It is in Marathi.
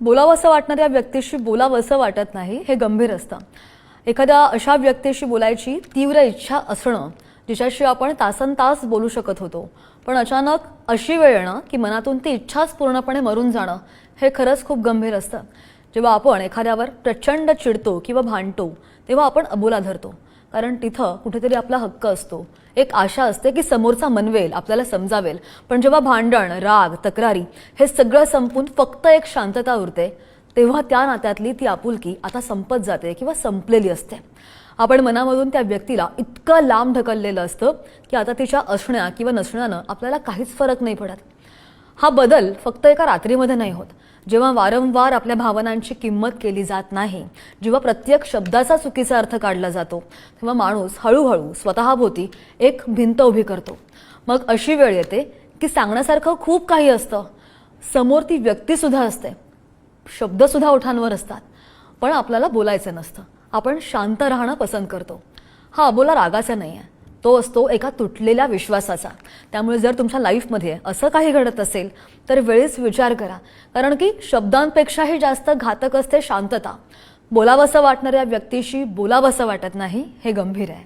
बोलावंसं वाटणाऱ्या व्यक्तीशी बोलावंसं वाटत नाही हे गंभीर असतं. एखाद्या अशा व्यक्तीशी बोलायची तीव्र इच्छा असणं जिच्याशी आपण तासनतास बोलू शकत होतो, पण अचानक अशी वेळ येणं की मनातून ती इच्छाच पूर्णपणे मरून जाणं हे खरंच खूप गंभीर असतं. जेव्हा आपण एखाद्यावर प्रचंड चिडतो किंवा भांडतो तेव्हा आपण अबोला धरतो, कारण तिथं कुठेतरी आपला हक्क असतो. एक आशा असते की समोरचा मनवेल, आपल्याला समजावेल. पण जेव्हा भांडण, राग, तक्रारी हे सगळं संपून फक्त एक शांतता उरते, तेव्हा त्या नात्यातली ती आपुलकी आता संपत जाते किंवा संपलेली असते. आपण मनामधून त्या व्यक्तीला इतकं लांब ढकललेलं असतं की आता तिच्या असण्या किंवा नसण्यानं आपल्याला काहीच फरक नाही पडत. हा बदल फक्त एका रात्रीमध्ये नाही होत. जेव्हा वारंवार आपल्या भावनांची किंमत केली जात नाही, जेव्हा प्रत्येक शब्दाचा चुकीचा अर्थ काढला जातो, तेव्हा माणूस हळूहळू स्वतःभोवती एक भिंत उभी करतो. मग अशी वेळ येते की सांगण्यासारखं खूप काही असतं, समोर ती व्यक्तीसुद्धा असते, शब्दसुद्धा ओठांवर असतात, पण आपल्याला बोलायचं नसतं. आपण शांत राहणं पसंत करतो. हा अबोला रागाचा नाही आहे, तो असतो एका तुटलेल्या विश्वासाचा. त्यामुळे जर तुमच्या लाईफमध्ये असं काही घडत असेल तर वेळीच विचार करा, कारण की शब्दांपेक्षाही जास्त घातक असते शांतता. बोलावंसं वाटणाऱ्या व्यक्तीशी बोलावंसं वाटत नाही हे गंभीर आहे.